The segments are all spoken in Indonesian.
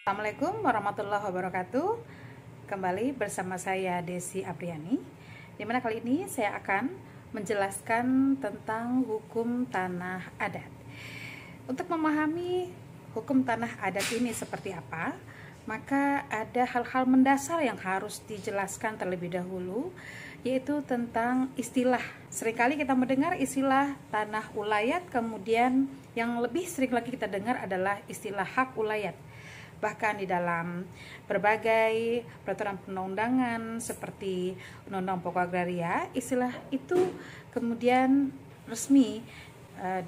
Assalamualaikum warahmatullahi wabarakatuh. Kembali bersama saya Desi Apriani, dimana kali ini saya akan menjelaskan tentang hukum tanah adat. Untuk memahami hukum tanah adat ini seperti apa, maka ada hal-hal mendasar yang harus dijelaskan terlebih dahulu, yaitu tentang istilah. Seringkali kita mendengar istilah tanah ulayat, kemudian yang lebih sering lagi kita dengar adalah istilah hak ulayat. Bahkan di dalam berbagai peraturan perundang-undangan seperti Undang-Undang Pokok Agraria, istilah itu kemudian resmi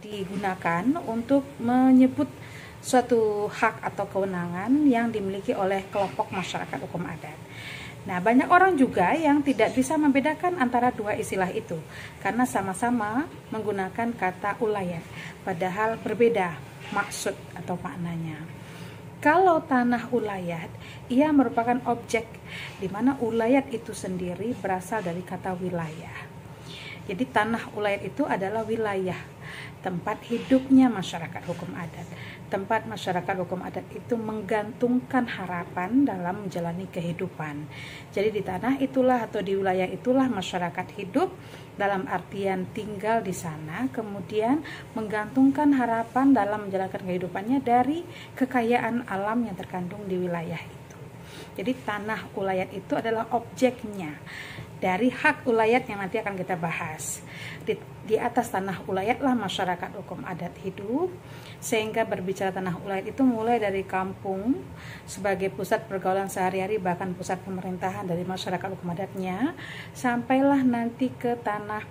digunakan untuk menyebut suatu hak atau kewenangan yang dimiliki oleh kelompok masyarakat hukum adat. Nah, banyak orang juga yang tidak bisa membedakan antara dua istilah itu karena sama-sama menggunakan kata ulayat, padahal berbeda maksud atau maknanya. Kalau tanah ulayat, ia merupakan objek di mana ulayat itu sendiri berasal dari kata wilayah. Jadi tanah ulayat itu adalah wilayah, tempat hidupnya masyarakat hukum adat. Tempat masyarakat hukum adat itu menggantungkan harapan dalam menjalani kehidupan. Jadi di tanah itulah atau di wilayah itulah masyarakat hidup dalam artian tinggal di sana, kemudian menggantungkan harapan dalam menjalankan kehidupannya dari kekayaan alam yang terkandung di wilayah itu. Jadi tanah ulayat itu adalah objeknya dari hak ulayat yang nanti akan kita bahas. Di atas tanah ulayatlah masyarakat hukum adat hidup, sehingga berbicara tanah ulayat itu mulai dari kampung sebagai pusat pergaulan sehari-hari, bahkan pusat pemerintahan dari masyarakat hukum adatnya, sampailah nanti ke tanah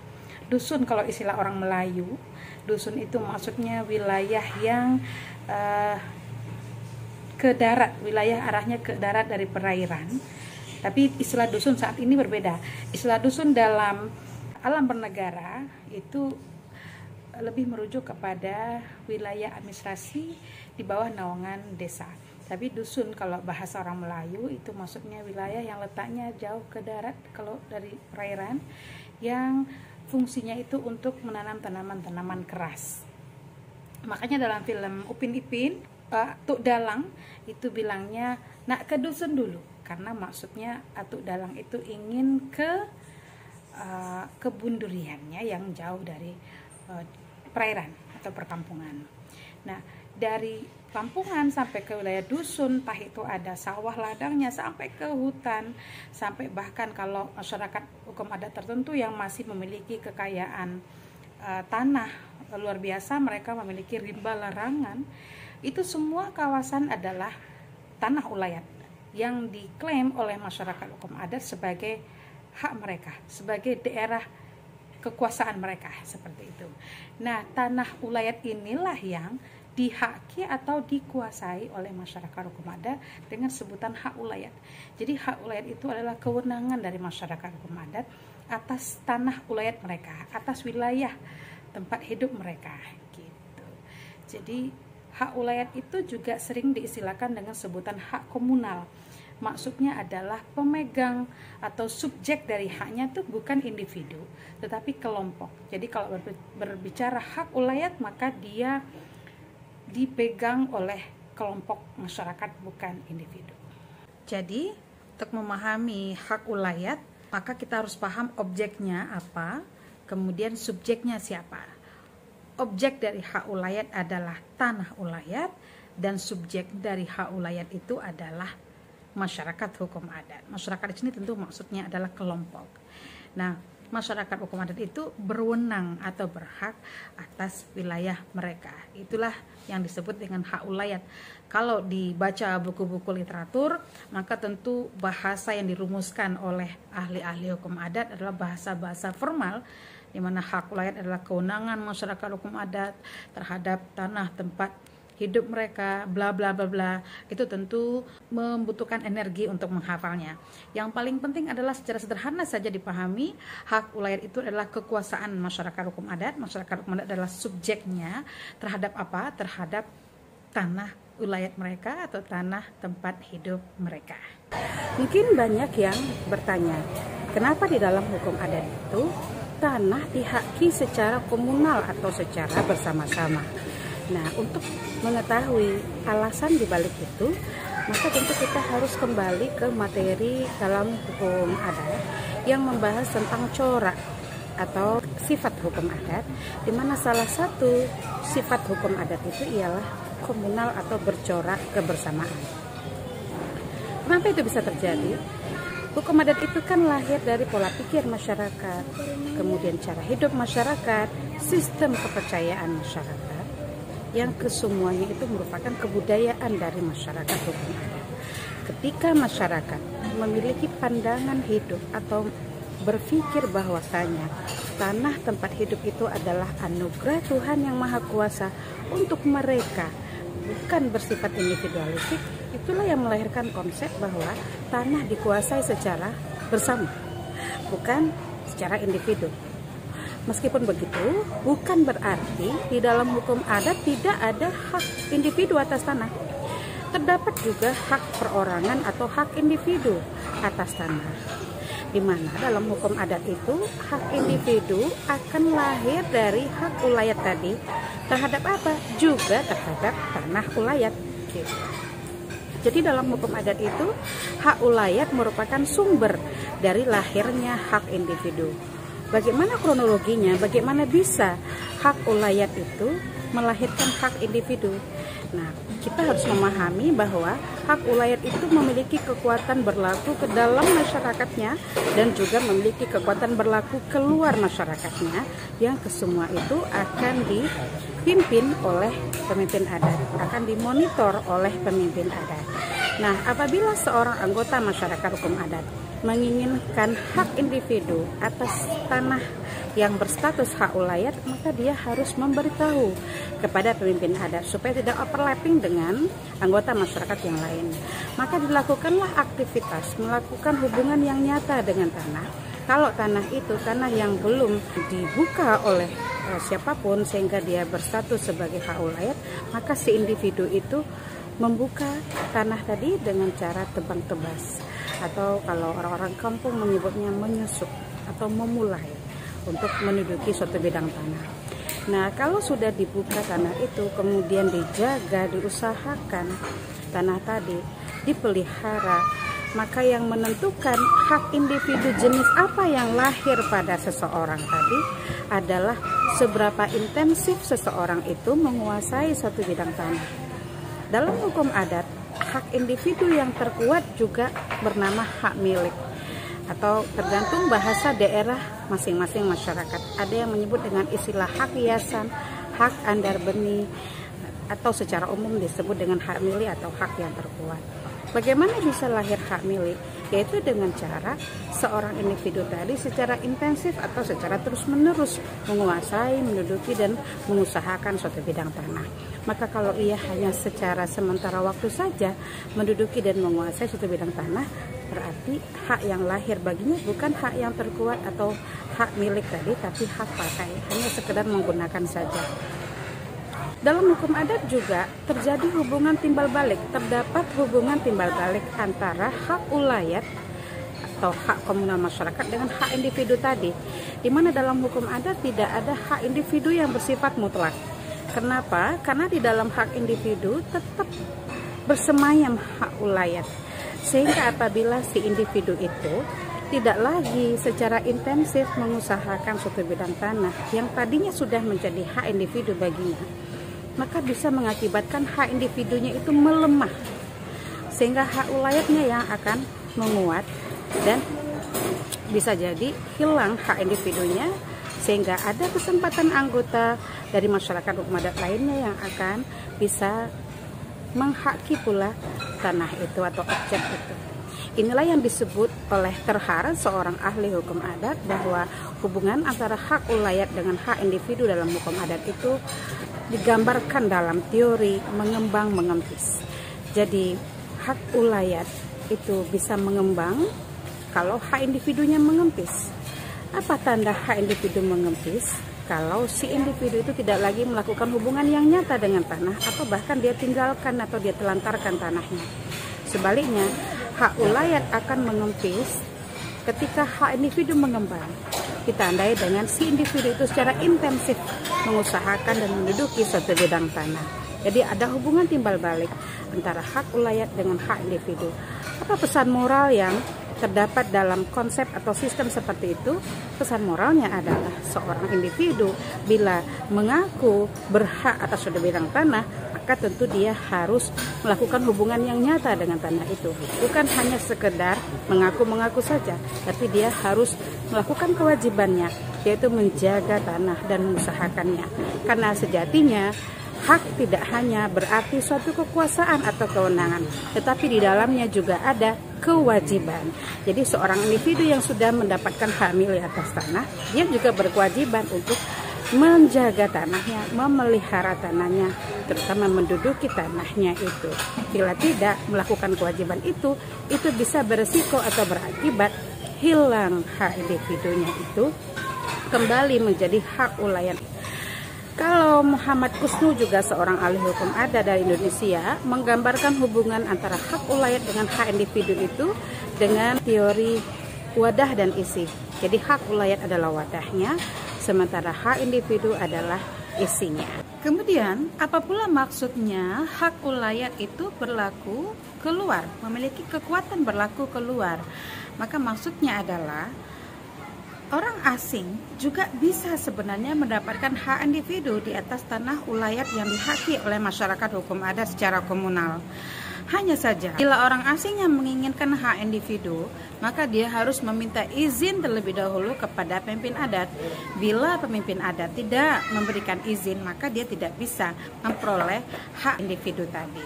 dusun. Kalau istilah orang Melayu, dusun itu maksudnya wilayah yang ke darat, wilayah arahnya ke darat dari perairan. Tapi istilah dusun saat ini berbeda. Istilah dusun dalam alam bernegara itu lebih merujuk kepada wilayah administrasi di bawah naungan desa. Tapi dusun kalau bahasa orang Melayu itu maksudnya wilayah yang letaknya jauh ke darat kalau dari perairan, yang fungsinya itu untuk menanam tanaman-tanaman keras. Makanya dalam film Upin Ipin, Atuk Dalang itu bilangnya nak ke dusun dulu, karena maksudnya Atuk Dalang itu ingin ke kebun duriannya yang jauh dari perairan atau perkampungan. Nah, dari kampungan sampai ke wilayah dusun, entah itu ada sawah ladangnya sampai ke hutan, sampai bahkan kalau masyarakat hukum adat tertentu yang masih memiliki kekayaan tanah luar biasa, mereka memiliki rimba larangan, itu semua kawasan adalah tanah ulayat yang diklaim oleh masyarakat hukum adat sebagai hak mereka, sebagai daerah kekuasaan mereka, seperti itu. Nah, tanah ulayat inilah yang dihaki atau dikuasai oleh masyarakat hukum adat dengan sebutan hak ulayat. Jadi hak ulayat itu adalah kewenangan dari masyarakat hukum adat atas tanah ulayat mereka, atas wilayah tempat hidup mereka, gitu. Jadi hak ulayat itu juga sering diistilahkan dengan sebutan hak komunal. Maksudnya adalah pemegang atau subjek dari haknya itu bukan individu, tetapi kelompok. Jadi kalau berbicara hak ulayat, maka dia dipegang oleh kelompok masyarakat, bukan individu. Jadi untuk memahami hak ulayat, maka kita harus paham objeknya apa, kemudian subjeknya siapa. Objek dari hak ulayat adalah tanah ulayat, dan subjek dari hak ulayat itu adalah masyarakat hukum adat. Masyarakat di sini tentu maksudnya adalah kelompok. Nah, masyarakat hukum adat itu berwenang atau berhak atas wilayah mereka. Itulah yang disebut dengan hak ulayat. Kalau dibaca buku-buku literatur, maka tentu bahasa yang dirumuskan oleh ahli-ahli hukum adat adalah bahasa-bahasa formal, di mana hak ulayat adalah kewenangan masyarakat hukum adat terhadap tanah tempat hidup mereka, bla bla bla bla. Itu tentu membutuhkan energi untuk menghafalnya. Yang paling penting adalah secara sederhana saja dipahami, hak ulayat itu adalah kekuasaan masyarakat hukum adat. Masyarakat hukum adat adalah subjeknya terhadap apa? Terhadap tanah ulayat mereka atau tanah tempat hidup mereka. Mungkin banyak yang bertanya, kenapa di dalam hukum adat itu tanah dihaki secara komunal atau secara bersama-sama? Nah, untuk mengetahui alasan dibalik itu, maka tentu kita harus kembali ke materi dalam hukum adat yang membahas tentang corak atau sifat hukum adat, di mana salah satu sifat hukum adat itu ialah komunal atau bercorak kebersamaan. Kenapa itu bisa terjadi? Hukum adat itu kan lahir dari pola pikir masyarakat, kemudian cara hidup masyarakat, sistem kepercayaan masyarakat, yang kesemuanya itu merupakan kebudayaan dari masyarakat hukum adat. Ketika masyarakat memiliki pandangan hidup atau berpikir bahwasanya tanah tempat hidup itu adalah anugerah Tuhan yang Maha Kuasa untuk mereka, bukan bersifat individualistik, itulah yang melahirkan konsep bahwa tanah dikuasai secara bersama, bukan secara individu. Meskipun begitu, bukan berarti di dalam hukum adat tidak ada hak individu atas tanah. Terdapat juga hak perorangan atau hak individu atas tanah, di mana dalam hukum adat itu hak individu akan lahir dari hak ulayat tadi terhadap apa? Juga terhadap tanah ulayat. Jadi dalam hukum adat itu hak ulayat merupakan sumber dari lahirnya hak individu. Bagaimana kronologinya? Bagaimana bisa hak ulayat itu melahirkan hak individu? Nah, kita harus memahami bahwa hak ulayat itu memiliki kekuatan berlaku ke dalam masyarakatnya dan juga memiliki kekuatan berlaku keluar masyarakatnya, yang kesemua itu akan dipimpin oleh pemimpin adat, akan dimonitor oleh pemimpin adat. Nah, apabila seorang anggota masyarakat hukum adat menginginkan hak individu atas tanah yang berstatus hak ulayat, maka dia harus memberitahu kepada pemimpin adat supaya tidak overlapping dengan anggota masyarakat yang lain. Maka dilakukanlah aktivitas melakukan hubungan yang nyata dengan tanah. Kalau tanah itu tanah yang belum dibuka oleh siapapun sehingga dia berstatus sebagai hak ulayat, maka si individu itu membuka tanah tadi dengan cara tebang tebas, atau kalau orang-orang kampung menyebutnya menyusup atau memulai untuk menduduki suatu bidang tanah. Nah, kalau sudah dibuka tanah itu, kemudian dijaga, diusahakan tanah tadi, dipelihara, maka yang menentukan hak individu jenis apa yang lahir pada seseorang tadi adalah seberapa intensif seseorang itu menguasai suatu bidang tanah. Dalam hukum adat, hak individu yang terkuat juga bernama hak milik, atau tergantung bahasa daerah masing-masing masyarakat. Ada yang menyebut dengan istilah hak hiasan, hak andar benih, atau secara umum disebut dengan hak milik atau hak yang terkuat. Bagaimana bisa lahir hak milik? Yaitu dengan cara seorang individu tadi secara intensif atau secara terus-menerus menguasai, menduduki, dan mengusahakan suatu bidang tanah. Maka kalau ia hanya secara sementara waktu saja menduduki dan menguasai suatu bidang tanah, berarti hak yang lahir baginya bukan hak yang terkuat atau hak milik tadi, tapi hak pakai, hanya sekedar menggunakan saja. Dalam hukum adat juga terjadi hubungan timbal balik. Terdapat hubungan timbal balik antara hak ulayat atau hak komunal masyarakat dengan hak individu tadi, di mana dalam hukum adat tidak ada hak individu yang bersifat mutlak. Kenapa? Karena di dalam hak individu tetap bersemayam hak ulayat, sehingga apabila si individu itu tidak lagi secara intensif mengusahakan suatu bidang tanah yang tadinya sudah menjadi hak individu baginya, maka bisa mengakibatkan hak individunya itu melemah, sehingga hak ulayatnya yang akan menguat dan bisa jadi hilang hak individunya, sehingga ada kesempatan anggota dari masyarakat hukum adat lainnya yang akan bisa menghaki pula tanah itu atau objek itu. Inilah yang disebut oleh Terhar, seorang ahli hukum adat, bahwa hubungan antara hak ulayat dengan hak individu dalam hukum adat itu digambarkan dalam teori mengembang mengempis. Jadi hak ulayat itu bisa mengembang kalau hak individunya mengempis. Apa tanda hak individu mengempis? Kalau si individu itu tidak lagi melakukan hubungan yang nyata dengan tanah, atau bahkan dia tinggalkan atau dia telantarkan tanahnya. Sebaliknya, hak ulayat akan mengempis ketika hak individu mengembang, ditandai dengan si individu itu secara intensif mengusahakan dan menduduki suatu bidang tanah. Jadi ada hubungan timbal balik antara hak ulayat dengan hak individu. Apa pesan moral yang terdapat dalam konsep atau sistem seperti itu? Pesan moralnya adalah seorang individu bila mengaku berhak atas suatu bidang tanah, maka tentu dia harus melakukan hubungan yang nyata dengan tanah itu. Bukan hanya sekedar mengaku-mengaku saja, tapi dia harus melakukan kewajibannya, yaitu menjaga tanah dan mengusahakannya. Karena sejatinya hak tidak hanya berarti suatu kekuasaan atau kewenangan, tetapi di dalamnya juga ada kewajiban. Jadi seorang individu yang sudah mendapatkan hak milik atas tanah, dia juga berkewajiban untuk menjaga tanahnya, memelihara tanahnya, terutama menduduki tanahnya itu. Bila tidak melakukan kewajiban itu bisa beresiko atau berakibat hilang hak individunya itu kembali menjadi hak ulayat. Kalau Muhammad Kusnu, juga seorang ahli hukum adat dari Indonesia, menggambarkan hubungan antara hak ulayat dengan hak individu itu dengan teori wadah dan isi. Jadi hak ulayat adalah wadahnya, sementara hak individu adalah isinya. Kemudian, apa pula maksudnya hak ulayat itu berlaku keluar, memiliki kekuatan berlaku keluar? Maka maksudnya adalah orang asing juga bisa sebenarnya mendapatkan hak individu di atas tanah ulayat yang dihaki oleh masyarakat hukum adat secara komunal. Hanya saja, bila orang asing yang menginginkan hak individu, maka dia harus meminta izin terlebih dahulu kepada pemimpin adat. Bila pemimpin adat tidak memberikan izin, maka dia tidak bisa memperoleh hak individu tadi.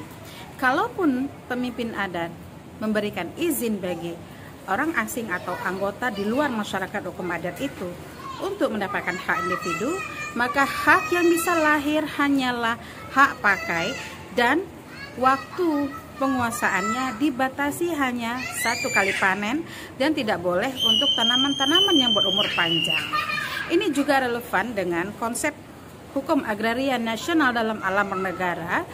Kalaupun pemimpin adat memberikan izin bagi orang asing atau anggota di luar masyarakat hukum adat itu untuk mendapatkan hak individu, maka hak yang bisa lahir hanyalah hak pakai dan waktu penguasaannya dibatasi hanya 1 kali panen dan tidak boleh untuk tanaman-tanaman yang berumur panjang. Ini juga relevan dengan konsep hukum agraria nasional dalam alam bernegara,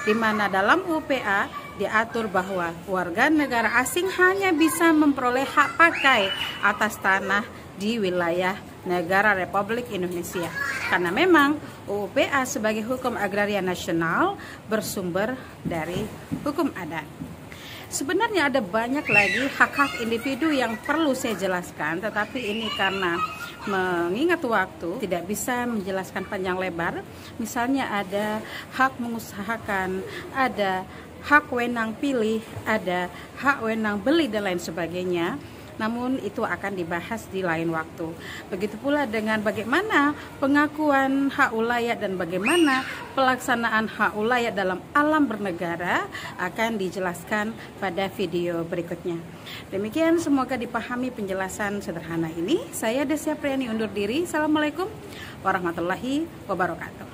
di mana dalam UPA diatur bahwa warga negara asing hanya bisa memperoleh hak pakai atas tanah di wilayah negara Republik Indonesia. Karena memang UPA sebagai hukum agraria nasional bersumber dari hukum adat. Sebenarnya ada banyak lagi hak-hak individu yang perlu saya jelaskan, tetapi ini karena mengingat waktu tidak bisa menjelaskan panjang lebar. Misalnya ada hak mengusahakan, ada hak wenang pilih, ada hak wenang beli dan lain sebagainya. Namun itu akan dibahas di lain waktu. Begitu pula dengan bagaimana pengakuan hak ulayat dan bagaimana pelaksanaan hak ulayat dalam alam bernegara akan dijelaskan pada video berikutnya. Demikian, semoga dipahami penjelasan sederhana ini. Saya Desya Priani undur diri. Assalamualaikum warahmatullahi wabarakatuh.